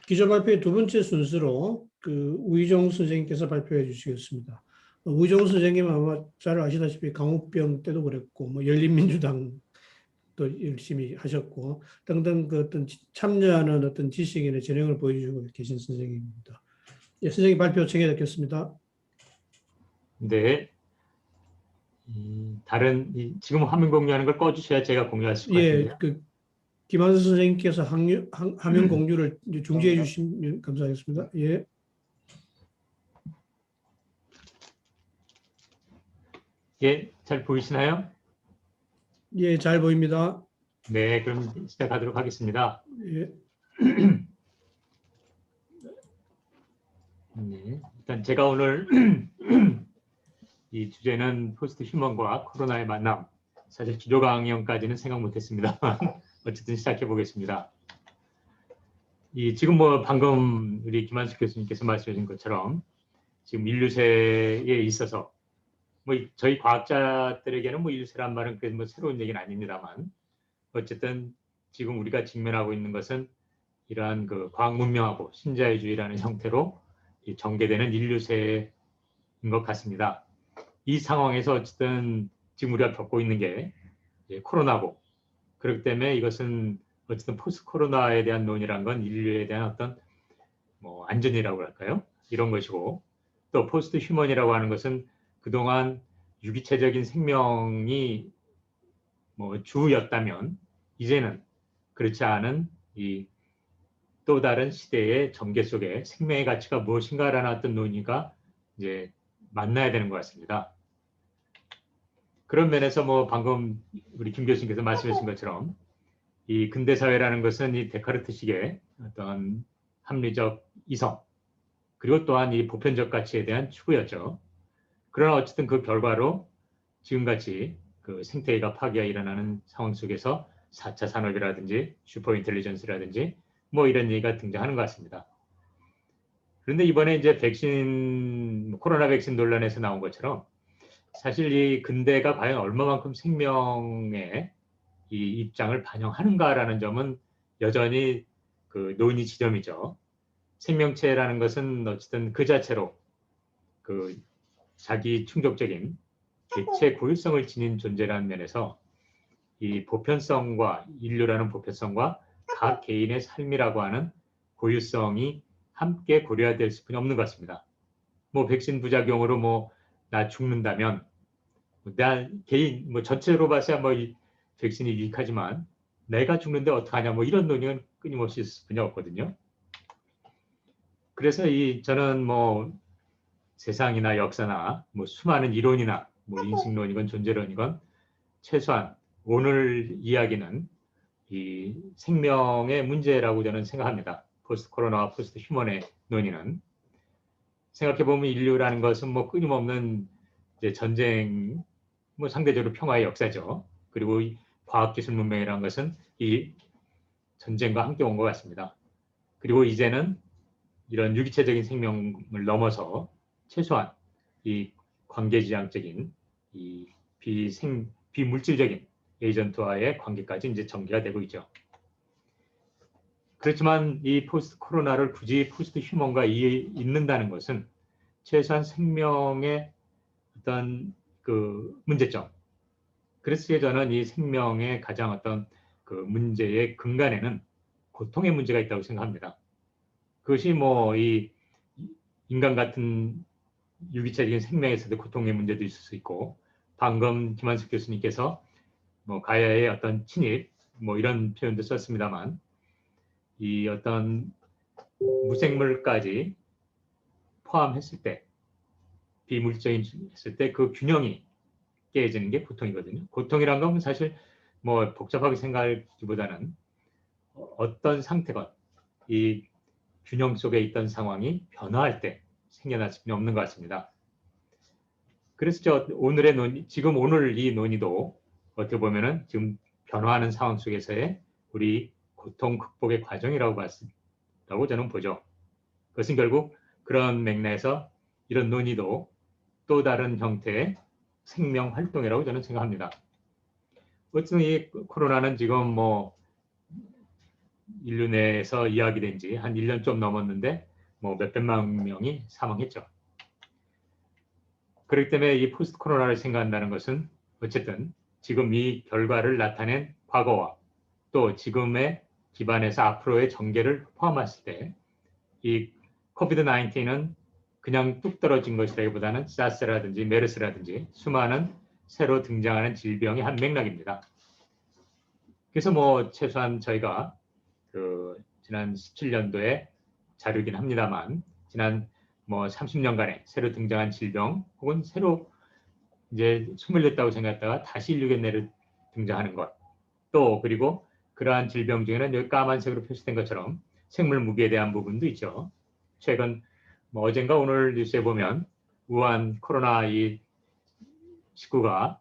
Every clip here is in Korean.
기조 발표의 두 번째 순서로 우희종 선생님께서 발표해 주시겠습니다. 우희종 선생님은 아마 잘 아시다시피 강우병 때도 그랬고, 뭐 열린민주당 또 열심히 하셨고 등등 그 어떤 참여하는 어떤 지식인의 재능을 보여주고 계신 선생님입니다. 예, 선생님 발표 청해 듣겠습니다. 네. 지금 화면 공유하는 걸 꺼주셔야 제가 공유할 수 있을 것 같은데요. 김한수 선생님께서 화면 공유를 중지해 주시면 감사하겠습니다. 예. 예, 잘 보이시나요? 예, 잘 보입니다. 네, 그럼 시작하도록 하겠습니다. 예. 네, 일단 제가 오늘 이 주제는 포스트 휴먼과 코로나의 만남. 사실 기조 강연까지는 생각 못했습니다만 어쨌든 시작해 보겠습니다. 지금 뭐 방금 우리 김한숙 교수님께서 말씀하신 것처럼 지금 인류세에 있어서 뭐 저희 과학자들에게는 뭐 인류세란 말은 뭐 새로운 얘기는 아닙니다만 어쨌든 지금 우리가 직면하고 있는 것은 이러한 그 과학 문명하고 신자유주의라는 형태로 전개되는 인류세인 것 같습니다. 이 상황에서 어쨌든 지금 우리가 겪고 있는 게 코로나고, 그렇기 때문에 이것은 어쨌든 포스트 코로나에 대한 논의란 건 인류에 대한 어떤 뭐 안전이라고 할까요? 이런 것이고, 또 포스트 휴먼이라고 하는 것은 그동안 유기체적인 생명이 뭐 주였다면 이제는 그렇지 않은 또 다른 시대의 전개 속에 생명의 가치가 무엇인가라는 어떤 논의가 이제 만나야 되는 것 같습니다. 그런 면에서 뭐 방금 우리 김 교수님께서 말씀하신 것처럼 이 근대 사회라는 것은 이 데카르트식의 어떤 합리적 이성, 그리고 또한 이 보편적 가치에 대한 추구였죠. 그러나 어쨌든 그 결과로 지금같이 그 생태계가 파괴가 일어나는 상황 속에서 4차 산업이라든지 슈퍼인텔리전스라든지 뭐 이런 얘기가 등장하는 것 같습니다. 그런데 이번에 이제 코로나 백신 논란에서 나온 것처럼 사실 이 근대가 과연 얼마만큼 생명의 이 입장을 반영하는가라는 점은 여전히 그 논의 지점이죠. 생명체라는 것은 어쨌든 그 자체로 그 자기 충족적인 개체 고유성을 지닌 존재라는 면에서 이 보편성과 인류라는 보편성과 각 개인의 삶이라고 하는 고유성이 함께 고려해야 될 수뿐이 없는 것 같습니다. 뭐 백신 부작용으로 뭐 나 죽는다면 나 개인 뭐 전체로 봐서야 뭐 백신이 유익하지만 내가 죽는데 어떡하냐 뭐 이런 논의는 끊임없이 있을 수뿐이 없거든요. 그래서 저는 뭐 세상이나 역사나 뭐 수많은 이론이나 뭐 인식론이건 존재론이건 최소한 오늘 이야기는 이 생명의 문제라고 저는 생각합니다. 포스트 코로나와 포스트 휴먼의 논의는 생각해보면 인류라는 것은 뭐 끊임없는 이제 전쟁, 뭐 상대적으로 평화의 역사죠. 그리고 이 과학기술 문명이라는 것은 이 전쟁과 함께 온 것 같습니다. 그리고 이제는 이런 유기체적인 생명을 넘어서 최소한 이 관계지향적인 이 비물질적인 에이전트와의 관계까지 이제 전개가 되고 있죠. 그렇지만 이 포스트 코로나를 굳이 포스트 휴먼과 잇는다는 것은 최소한 생명의 어떤 그 문제점. 그래서 저는 이 생명의 가장 어떤 그 문제의 근간에는 고통의 문제가 있다고 생각합니다. 그것이 뭐 이 인간 같은 유기체적인 생명에서도 고통의 문제도 있을 수 있고, 방금 김한숙 교수님께서 뭐 가야의 어떤 침입 뭐 이런 표현도 썼습니다만 이 어떤 무생물까지 포함했을 때 비물질적인 했을 때 그 균형이 깨지는 게 고통이거든요. 고통이란 건 사실 뭐 복잡하게 생각하기보다는 어떤 상태건 이 균형 속에 있던 상황이 변화할 때 생겨날 수밖에 없는 것 같습니다. 그래서 오늘의 논의, 지금 오늘 이 논의도 어떻게 보면은 지금 변화하는 상황 속에서의 우리 고통 극복의 과정이라고 저는 보죠. 그것은 결국 그런 맥락에서 이런 논의도 또 다른 형태의 생명 활동이라고 저는 생각합니다. 어쨌든 이 코로나는 지금 뭐 인류 내에서 이야기된 지 한 1년 좀 넘었는데 뭐 몇백만 명이 사망했죠. 그렇기 때문에 이 포스트 코로나를 생각한다는 것은 어쨌든 지금 이 결과를 나타낸 과거와 또 지금의 기반에서 앞으로의 전개를 포함했을 때 이 코비드 19은 그냥 뚝 떨어진 것이라기보다는 사스라든지 메르스라든지 수많은 새로 등장하는 질병의 한 맥락입니다. 그래서 뭐 최소한 저희가 그 지난 17년도에 자료이긴 합니다만 지난 뭐 30년간에 새로 등장한 질병 혹은 새로 이제 소멸됐다고 생각했다가 다시 인류에 내려 등장하는 것 또 그리고 그러한 질병 중에는 여기 까만색으로 표시된 것처럼 생물 무기에 대한 부분도 있죠. 최근 뭐 어젠가 오늘 뉴스에 보면 우한 코로나 이 19가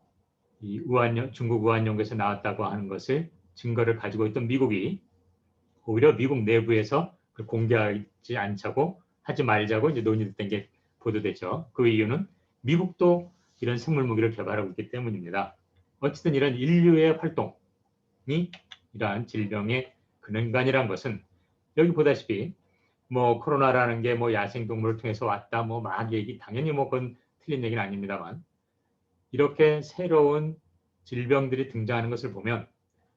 이 우한 중국 우한 연구에서 나왔다고 하는 것을 증거를 가지고 있던 미국이 오히려 미국 내부에서 공개하지 않자고 하지 말자고 이제 논의됐던 게 보도됐죠. 그 이유는 미국도 이런 생물 무기를 개발하고 있기 때문입니다. 어쨌든 이런 인류의 활동이 이러한 질병의 근원간이라는 것은 여기 보다시피 뭐 코로나라는 게 뭐 야생 동물을 통해서 왔다 뭐 막 얘기 당연히 뭐 그건 틀린 얘기는 아닙니다만 이렇게 새로운 질병들이 등장하는 것을 보면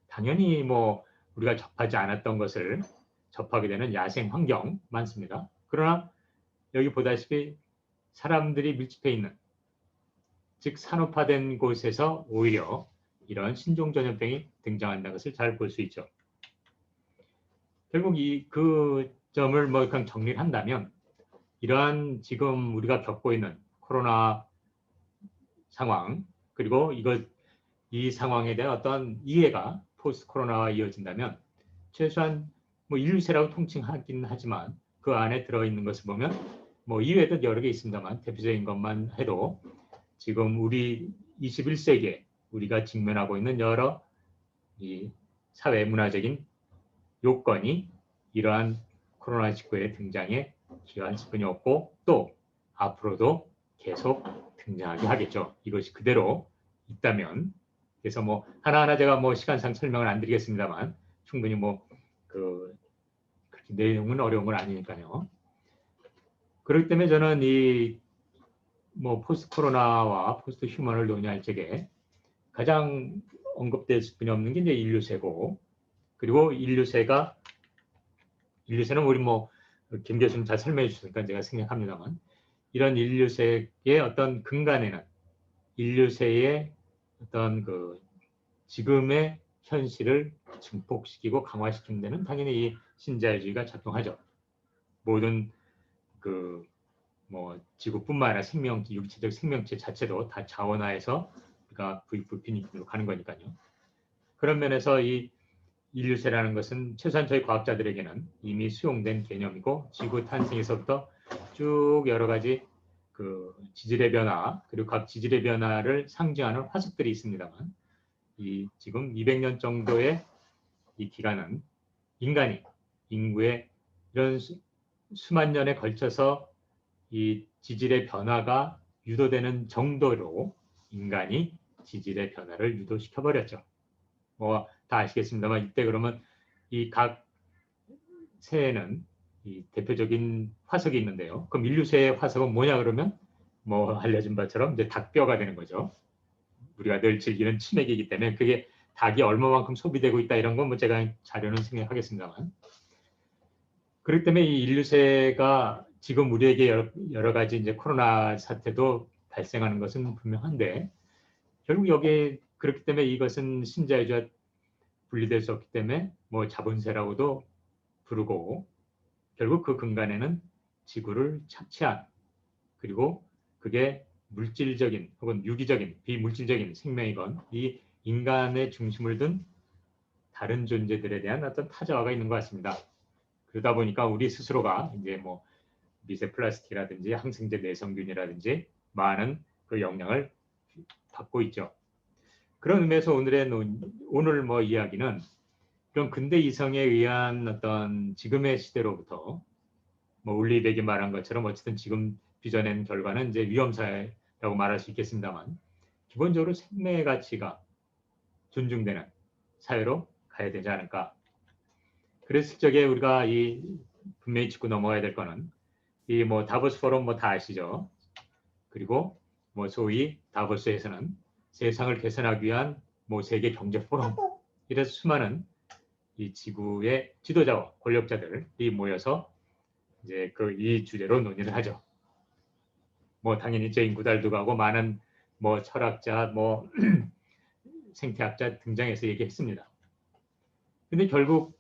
당연히 뭐 우리가 접하지 않았던 것을 접하게 되는 야생 환경 많습니다. 그러나 여기 보다시피 사람들이 밀집해 있는 즉 산업화된 곳에서 오히려 이런 신종 전염병이 등장한다는 것을 잘 볼 수 있죠. 결국 그 점을 뭐 그냥 정리를 한다면 이러한 지금 우리가 겪고 있는 코로나 상황 그리고 이 상황에 대한 어떤 이해가 포스트 코로나와 이어진다면 최소한 뭐 인류세라고 통칭하긴 하지만 그 안에 들어있는 것을 보면 뭐 이외에도 여러 개 있습니다만 대표적인 것만 해도 지금 우리 21세기에 우리가 직면하고 있는 여러 이 사회 문화적인 요건이 이러한 코로나19의 등장에 기여한 측면이 없고 또 앞으로도 계속 등장하게 하겠죠. 이것이 그대로 있다면 그래서 뭐 하나하나 제가 뭐 시간상 설명을 안 드리겠습니다만 충분히 뭐 그렇게 내용은 어려운 건 아니니까요. 그렇기 때문에 저는 이 뭐 포스트 코로나와 포스트 휴먼을 논의할 적에 가장 언급될 수뿐이 없는 게 이제 인류세고 그리고 인류세는 우리 뭐 김 교수님 잘 설명해 주셨으니까 제가 생략합니다만 이런 인류세의 어떤 근간에는 인류세의 어떤 그 지금의 현실을 증폭시키고 강화시키는 데는 당연히 이 신자유주의가 작동하죠. 모든 그 뭐 지구뿐만 아니라 생명체, 육체적 생명체 자체도 다 자원화해서 우리가 부익부빈으로 가는 거니까요. 그런 면에서 이 인류세라는 것은 최소한 저희 과학자들에게는 이미 수용된 개념이고 지구 탄생에서부터 쭉 여러 가지 그 지질의 변화 그리고 각 지질의 변화를 상징하는 화석들이 있습니다만 이 지금 200년 정도의 이 기간은 인구의 이런 수만 년에 걸쳐서 이 지질의 변화가 유도되는 정도로 인간이 지질의 변화를 유도시켜 버렸죠. 뭐 다 아시겠습니다만 이때 그러면 이 각 새에는 이 대표적인 화석이 있는데요. 그럼 인류새의 화석은 뭐냐 그러면 뭐 알려진 바처럼 이제 닭뼈가 되는 거죠. 우리가 늘 즐기는 치맥이기 때문에 그게 닭이 얼마만큼 소비되고 있다 이런 건 뭐 제가 자료는 생략하겠습니다만 그렇기 때문에 이 인류새가 지금 우리에게 여러 가지 이제 코로나 사태도 발생하는 것은 분명한데 결국 여기에 그렇기 때문에 이것은 신자유주와 분리될 수 없기 때문에 뭐 자본세라고도 부르고 결국 그 근간에는 지구를 착취한 그리고 그게 물질적인 혹은 유기적인 비물질적인 생명이건 이 인간의 중심을 둔 다른 존재들에 대한 어떤 타자화가 있는 것 같습니다. 그러다 보니까 우리 스스로가 이제 뭐 미세 플라스틱이라든지 항생제 내성균이라든지 많은 그 영향을 받고 있죠. 그런 의미에서 오늘 뭐 이야기는 그런 근대 이성에 의한 어떤 지금의 시대로부터 뭐 울리백이 말한 것처럼 어쨌든 지금 빚어낸 결과는 이제 위험사회라고 말할 수 있겠습니다만 기본적으로 생명의 가치가 존중되는 사회로 가야 되지 않을까. 그랬을 적에 우리가 분명히 짚고 넘어가야 될 거는 이 뭐 다보스 포럼 뭐 다 아시죠? 그리고 뭐 소위 다보스에서는 세상을 개선하기 위한 뭐 세계 경제 포럼, 이래서 수많은 이 지구의 지도자와 권력자들이 모여서 이제 이 주제로 논의를 하죠. 뭐 당연히 제인 구달도 가고 많은 뭐 철학자, 뭐 생태학자 등장해서 얘기했습니다. 근데 결국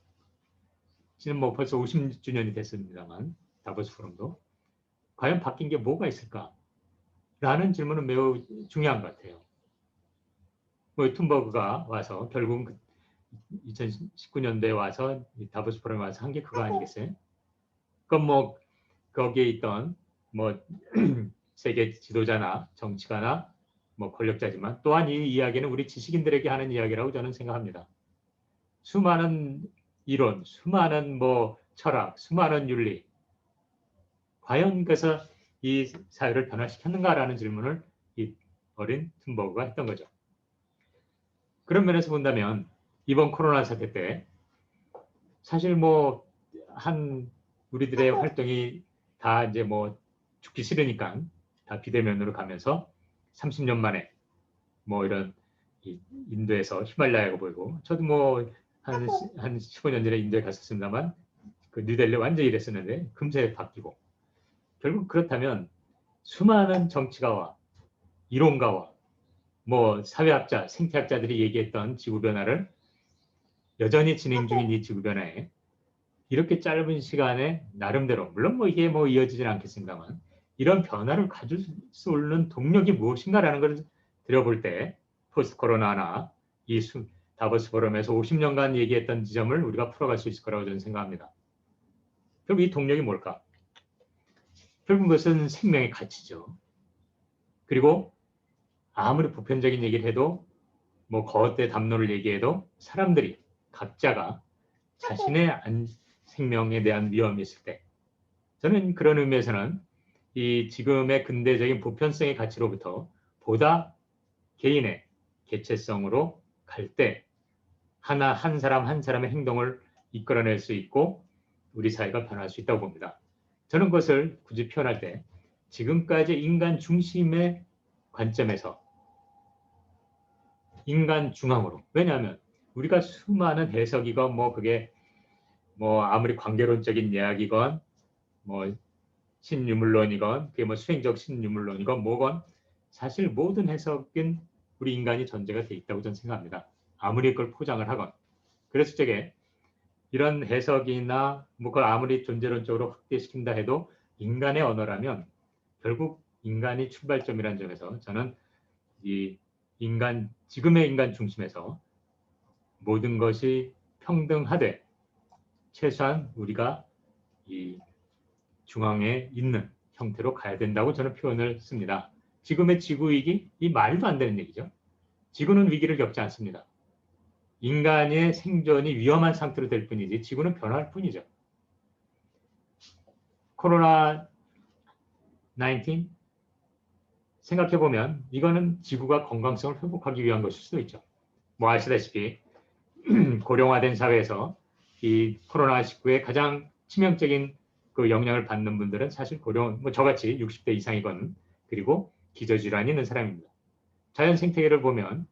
지금 뭐 벌써 50주년이 됐습니다만 다보스 포럼도 과연 바뀐 게 뭐가 있을까? 라는 질문은 매우 중요한 것 같아요. 뭐 툰버그가 와서 결국 2019년도에 와서 다보스 포럼에 와서 한 게 그거 아니겠어요? 그럼 뭐 거기에 있던 뭐 세계 지도자나 정치가나 뭐 권력자지만 또한 이 이야기는 우리 지식인들에게 하는 이야기라고 저는 생각합니다. 수많은 이론, 수많은 뭐 철학, 수많은 윤리, 과연 그래서 이 사회를 변화시켰는가라는 질문을 이 어린 툰버그가 했던 거죠. 그런 면에서 본다면 이번 코로나 사태 때 사실 뭐 우리들의 활동이 다 이제 뭐 죽기 싫으니까 다 비대면으로 가면서 30년 만에 뭐 이런 인도에서 히말라야가 보이고, 저도 뭐 한 15년 전에 인도에 갔었습니다만 그 뉴델리 완전히 이랬었는데 금세 바뀌고, 결국 그렇다면 수많은 정치가와 이론가와 뭐 사회학자, 생태학자들이 얘기했던 지구 변화를 여전히 진행 중인 이 지구 변화에 이렇게 짧은 시간에 나름대로, 물론 뭐 이게 뭐 이어지진 않겠습니다만, 이런 변화를 가질 수 있는 동력이 무엇인가라는 걸 들여볼 때 포스트 코로나나 이 다보스 포럼에서 50년간 얘기했던 지점을 우리가 풀어갈 수 있을 거라고 저는 생각합니다. 그럼 이 동력이 뭘까? 결국 그것은 생명의 가치죠. 그리고 아무리 보편적인 얘기를 해도 뭐 거대 담론을 얘기해도 사람들이 각자가 자신의 생명에 대한 위험이 있을 때, 저는 그런 의미에서는 이 지금의 근대적인 보편성의 가치로부터 보다 개인의 개체성으로 갈 때 한 사람 한 사람의 행동을 이끌어낼 수 있고 우리 사회가 변할 수 있다고 봅니다. 저는 그것을 굳이 표현할 때 지금까지 인간 중심의 관점에서 인간 중앙으로, 왜냐하면 우리가 수많은 해석이건 뭐 그게 뭐 아무리 관계론적인 이야기건 뭐 신유물론이건 그게 뭐 수행적 신유물론이건 뭐건 사실 모든 해석은 우리 인간이 전제가 돼 있다고 저는 생각합니다. 아무리 그걸 포장을 하건. 그래서 저게 이런 해석이나 뭐 그걸 아무리 존재론적으로 확대시킨다 해도 인간의 언어라면 결국 인간이 출발점이라는 점에서 저는 지금의 인간 중심에서 모든 것이 평등하되 최소한 우리가 이 중앙에 있는 형태로 가야 된다고 저는 표현을 씁니다. 지금의 지구위기, 이 말도 안 되는 얘기죠. 지구는 위기를 겪지 않습니다. 인간의 생존이 위험한 상태로 될 뿐이지 지구는 변화할 뿐이죠. 코로나 19 생각해보면 이거는 지구가 건강성을 회복하기 위한 것일 수도 있죠. 뭐 아시다시피 고령화된 사회에서 이 코로나19의 가장 치명적인 그 영향을 받는 분들은 사실 뭐 저같이 60대 이상이건 그리고 기저질환이 있는 사람입니다. 자연 생태계를 보면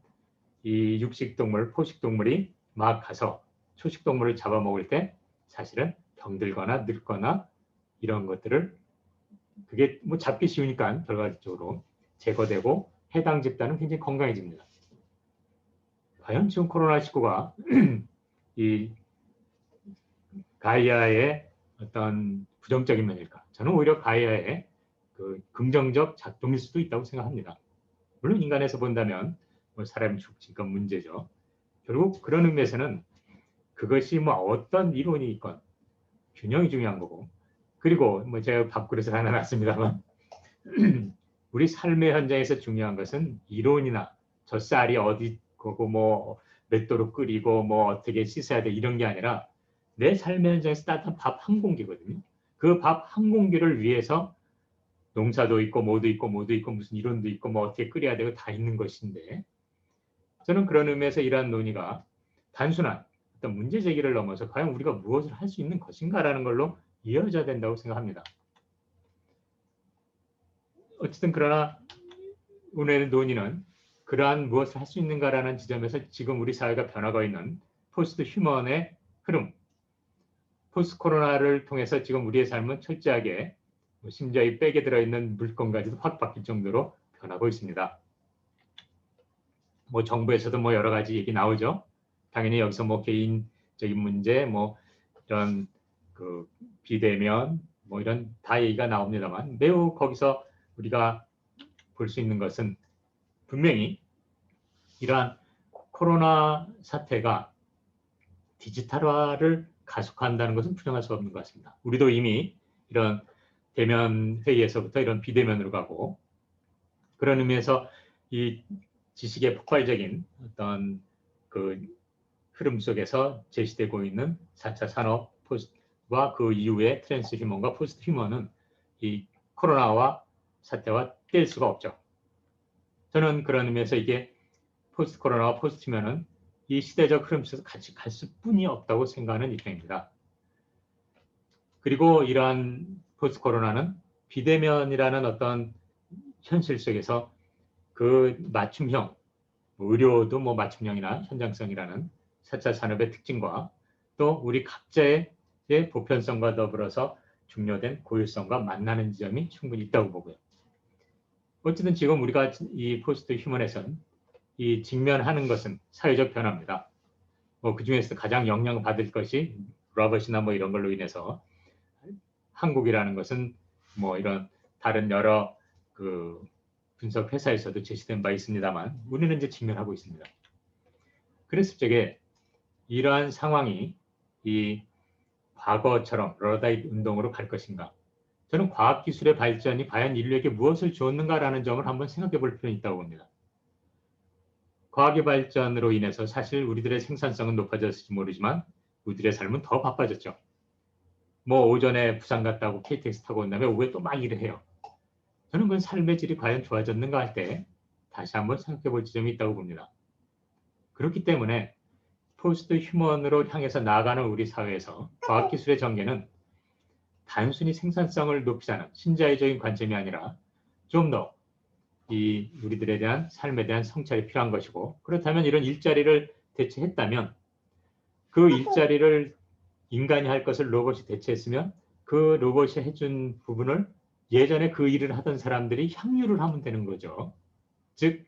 이 육식동물, 포식동물이 막 가서 초식동물을 잡아먹을 때 사실은 병들거나 늙거나 이런 것들을 그게 뭐 잡기 쉬우니까 결과적으로 제거되고 해당 집단은 굉장히 건강해집니다. 과연 지금 코로나19가 이 가이아의 어떤 부정적인 면일까? 저는 오히려 가이아의 그 긍정적 작동일 수도 있다고 생각합니다. 물론 인간에서 본다면 뭐 사람이 죽지 건 문제죠. 결국 그런 의미에서는 그것이 뭐 어떤 이론이 있건 균형이 중요한 거고, 그리고 뭐 제가 밥그릇을 하나 놨습니다만 우리 삶의 현장에서 중요한 것은 이론이나 저 쌀이 어디 거고 뭐 몇 도로 끓이고 뭐 어떻게 씻어야 돼 이런 게 아니라 내 삶의 현장에서 따뜻한 밥 한 공기거든요. 그 밥 한 공기를 위해서 농사도 있고 뭐도 있고 무슨 이론도 있고 뭐 어떻게 끓여야 되고 다 있는 것인데, 저는 그런 의미에서 이러한 논의가 단순한 어떤 문제 제기를 넘어서 과연 우리가 무엇을 할 수 있는 것인가라는 걸로 이어져야 된다고 생각합니다. 어쨌든 그러나 오늘의 논의는 그러한 무엇을 할 수 있는가라는 지점에서 지금 우리 사회가 변화가 있는 포스트 휴먼의 흐름, 포스트 코로나를 통해서 지금 우리의 삶은 철저하게 심지어 이 백에 들어있는 물건까지도 확 바뀔 정도로 변하고 있습니다. 뭐 정부에서도 뭐 여러 가지 얘기 나오죠. 당연히 여기서 뭐 개인적인 문제, 뭐 이런 그 비대면, 뭐 이런 다 얘기가 나옵니다만 매우 거기서 우리가 볼 수 있는 것은 분명히 이러한 코로나 사태가 디지털화를 가속화한다는 것은 부정할 수 없는 것 같습니다. 우리도 이미 이런 대면 회의에서부터 이런 비대면으로 가고 그런 의미에서 이 지식의 폭발적인 어떤 그 흐름 속에서 제시되고 있는 4차 산업과 그 이후의 트랜스 휴먼과 포스트 휴먼은 이 코로나와 사태와 뗄 수가 없죠. 저는 그런 의미에서 이게 포스트 코로나와 포스트 휴먼은 이 시대적 흐름 속에서 같이 갈 수뿐이 없다고 생각하는 입장입니다. 그리고 이러한 포스트 코로나는 비대면이라는 어떤 현실 속에서 그 맞춤형, 의료도 뭐 맞춤형이나 현장성이라는 4차 산업의 특징과 또 우리 각자의 보편성과 더불어서 중요된 고유성과 만나는 지점이 충분히 있다고 보고요. 어쨌든 지금 우리가 이 포스트 휴먼에서는 이 직면하는 것은 사회적 변화입니다. 뭐 그 중에서 가장 영향을 받을 것이 로봇이나 뭐 이런 걸로 인해서 한국이라는 것은 뭐 이런 다른 여러 그 분석 회사에서도 제시된 바 있습니다만 우리는 이제 직면하고 있습니다. 그랬을 적에 이러한 상황이 이 과거처럼 러다이 운동으로 갈 것인가? 저는 과학기술의 발전이 과연 인류에게 무엇을 주었는가라는 점을 한번 생각해 볼 필요는 있다고 봅니다. 과학의 발전으로 인해서 사실 우리들의 생산성은 높아졌을지 모르지만 우리들의 삶은 더 바빠졌죠. 뭐 오전에 부산 갔다고 KTX 타고 온 다음에 오후에 또 막 일을 해요. 저는 그 삶의 질이 과연 좋아졌는가 할 때 다시 한번 생각해 볼 지점이 있다고 봅니다. 그렇기 때문에 포스트 휴먼으로 향해서 나아가는 우리 사회에서 과학기술의 전개는 단순히 생산성을 높이자는 신자유적인 관점이 아니라 좀 더 이 우리들에 대한 삶에 대한 성찰이 필요한 것이고 그렇다면 이런 일자리를 대체했다면 그 일자리를 인간이 할 것을 로봇이 대체했으면 그 로봇이 해준 부분을 예전에 그 일을 하던 사람들이 향유를 하면 되는 거죠. 즉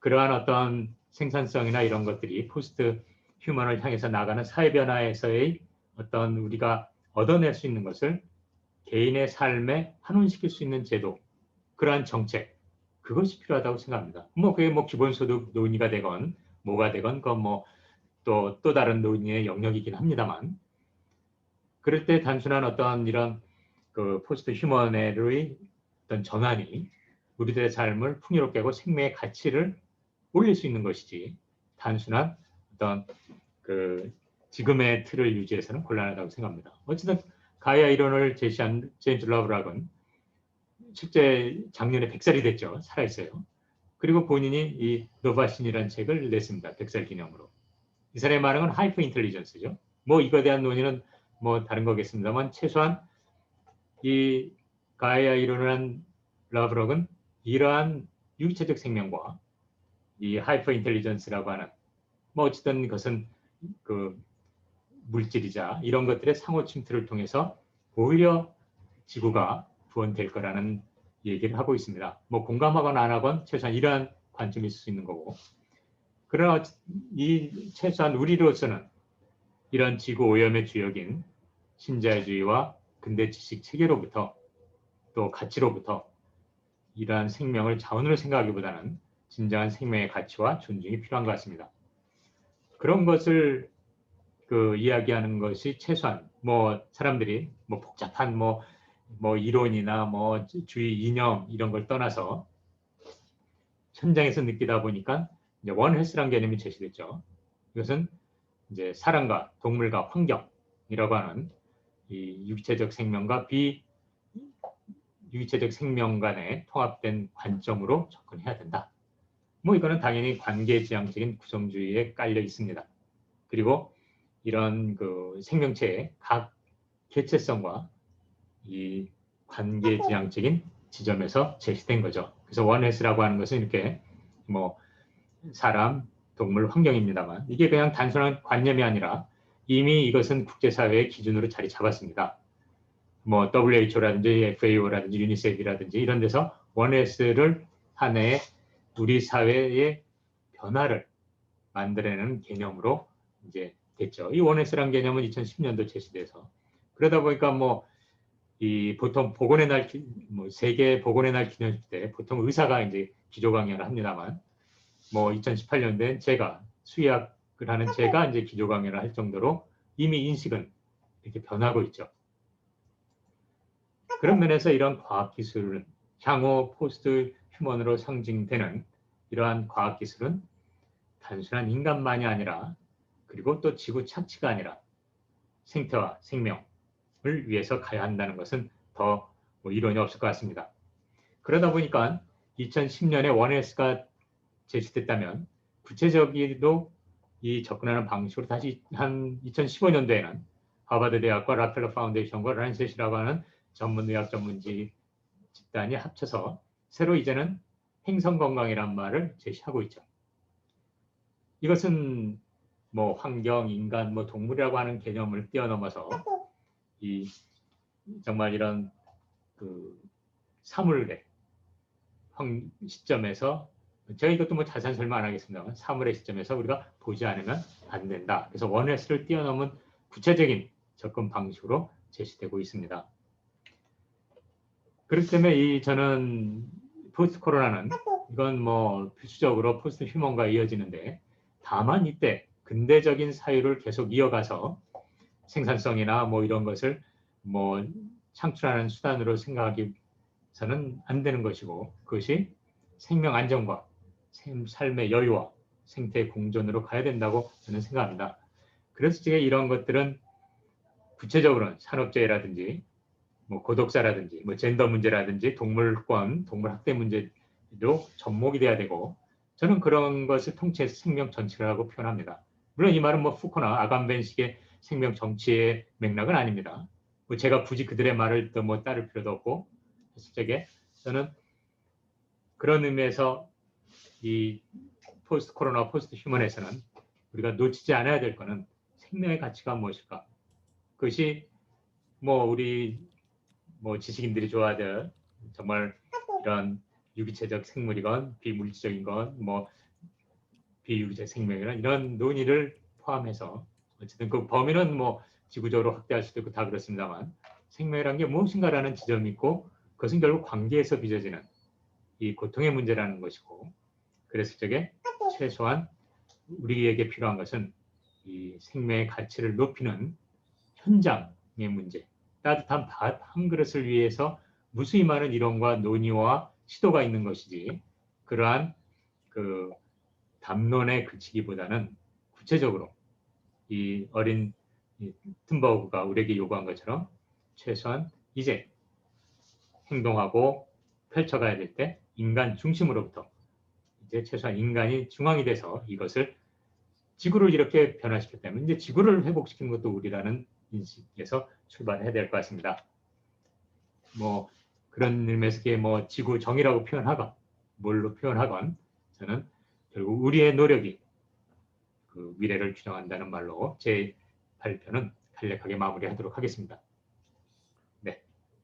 그러한 어떤 생산성이나 이런 것들이 포스트 휴먼을 향해서 나가는 사회 변화에서의 어떤 우리가 얻어낼 수 있는 것을 개인의 삶에 환원시킬 수 있는 제도, 그러한 정책, 그것이 필요하다고 생각합니다. 뭐 그게 뭐 기본소득 논의가 되건 뭐가 되건 그건 뭐 또 다른 논의의 영역이긴 합니다만 그럴 때 단순한 어떤 이런 그 포스트 휴먼의 어떤 전환이 우리들의 삶을 풍요롭게 하고 생명의 가치를 올릴 수 있는 것이지 단순한 어떤 그 지금의 틀을 유지해서는 곤란하다고 생각합니다. 어쨌든 가이아 이론을 제시한 제임스 러브락은 실제 작년에 100살이 됐죠. 살아있어요. 그리고 본인이 이 노바신이라는 책을 냈습니다. 100살 기념으로. 이 사람의 말은 하이퍼 인텔리전스죠. 뭐 이거에 대한 논의는 뭐 다른 거겠습니다만 최소한 이 가이아 이론을 한 러브락은 이러한 유기체적 생명과 이 하이퍼 인텔리전스라고 하는 뭐 어쨌든 그것은 그 물질이자 이런 것들의 상호 침투를 통해서 오히려 지구가 구원될 거라는 얘기를 하고 있습니다. 뭐 공감하거나 안 하건 최소한 이러한 관점이 있을 수 있는 거고 그러나 이 최소한 우리로서는 이런 지구 오염의 주역인 신자유주의와 근대 지식 체계로부터 또 가치로부터 이러한 생명을 자원으로 생각하기보다는 진정한 생명의 가치와 존중이 필요한 것 같습니다. 그런 것을 그 이야기하는 것이 최소한 뭐 사람들이 뭐 복잡한 뭐 이론이나 뭐 주의 이념 이런 걸 떠나서 현장에서 느끼다 보니까 이제 원헬스라는 개념이 제시됐죠. 이것은 이제 사람과 동물과 환경이라고 하는 이 유기체적 생명과 비유기체적 생명 간의 통합된 관점으로 접근해야 된다. 뭐 이거는 당연히 관계지향적인 구성주의에 깔려 있습니다. 그리고 이런 그 생명체의 각 개체성과 이 관계 지향적인 지점에서 제시된 거죠. 그래서 원에스라고 하는 것은 이렇게 뭐 사람, 동물, 환경입니다만 이게 그냥 단순한 관념이 아니라 이미 이것은 국제사회의 기준으로 자리 잡았습니다. 뭐 WHO라든지 FAO라든지 유니세프라든지 이런 데서 원에스를 하나의 우리 사회의 변화를 만들어내는 개념으로 이제 됐죠. 이 원에스라는 개념은 2010년도 제시돼서 그러다 보니까 뭐 이 보통 복원의 날, 뭐 세계 복원의 날 기념식 때 보통 의사가 이제 기조 강연을 합니다만 뭐 2018년도엔 제가 수의학을 하는 제가 이제 기조 강연을 할 정도로 이미 인식은 이렇게 변하고 있죠. 그런 면에서 이런 과학 기술은 향후 포스트 휴먼으로 상징되는 이러한 과학 기술은 단순한 인간만이 아니라 그리고 또 지구 차치가 아니라 생태와 생명을 위해서 가야 한다는 것은 더 뭐 이론이 없을 것 같습니다. 그러다 보니까 2010년에 원에스가 제시됐다면 구체적이도 이 접근하는 방식으로 다시 한 2015년도에는 하버드 대학과 락펠러 파운데이션과 란셋이라고 하는 전문의학 전문지 집단이 합쳐서 새로 이제는 행성건강이란 말을 제시하고 있죠. 이것은 뭐 환경, 인간, 뭐 동물이라고 하는 개념을 뛰어넘어서 이 정말 이런 그 사물의 시점에서 제가 이것도 뭐 자세한 설명 안 하겠습니다만 사물의 시점에서 우리가 보지 않으면 안 된다. 그래서 원에스를 뛰어넘은 구체적인 접근 방식으로 제시되고 있습니다. 그렇기 때문에 저는 포스트 코로나는 이건 뭐 필수적으로 포스트 휴먼과 이어지는데 다만 이때 근대적인 사유를 계속 이어가서 생산성이나 뭐 이런 것을 뭐 창출하는 수단으로 생각하기서는 안 되는 것이고 그것이 생명 안정과 삶의 여유와 생태의 공존으로 가야 된다고 저는 생각합니다. 그래서 제가 이런 것들은 구체적으로는 산업재해라든지 뭐 고독사라든지 뭐 젠더 문제라든지 동물권, 동물학대 문제도 접목이 돼야 되고 저는 그런 것을 통째해서 생명 전체라고 표현합니다. 물론 이 말은 뭐 푸코나 아감벤식의 생명 정치의 맥락은 아닙니다. 뭐 제가 굳이 그들의 말을 또 뭐 따를 필요도 없고 실제게 저는 그런 의미에서 이 포스트 코로나 포스트 휴먼에서는 우리가 놓치지 않아야 될 것은 생명의 가치가 무엇일까? 그것이 뭐 우리 뭐 지식인들이 좋아하는 정말 이런 유기체적 생물이건 비물질적인 건 뭐 비유기적 생명이란 이런 논의를 포함해서 어쨌든 그 범위는 뭐 지구적으로 확대할 수도 있고 다 그렇습니다만 생명이라는 게 무엇인가라는 지점이 있고 그것은 결국 관계에서 빚어지는 이 고통의 문제라는 것이고 그래서 저게 최소한 우리에게 필요한 것은 이 생명의 가치를 높이는 현장의 문제, 따뜻한 밥 한 그릇을 위해서 무수히 많은 이론과 논의와 시도가 있는 것이지 그러한 그 담론에 그치기보다는 구체적으로 이 어린 튼버그가 우리에게 요구한 것처럼 최소한 이제 행동하고 펼쳐가야 될 때 인간 중심으로부터 이제 최소한 인간이 중앙이 돼서 이것을 지구를 이렇게 변화시켰다면 이제 지구를 회복시키는 것도 우리라는 인식에서 출발해야 될 것 같습니다. 뭐 그런 의미에서 뭐 지구 정의라고 표현하건 뭘로 표현하건 저는 결국 우리의 노력이 그 미래를 규정한다는 말로 제 발표는 간략하게 마무리하도록 하겠습니다.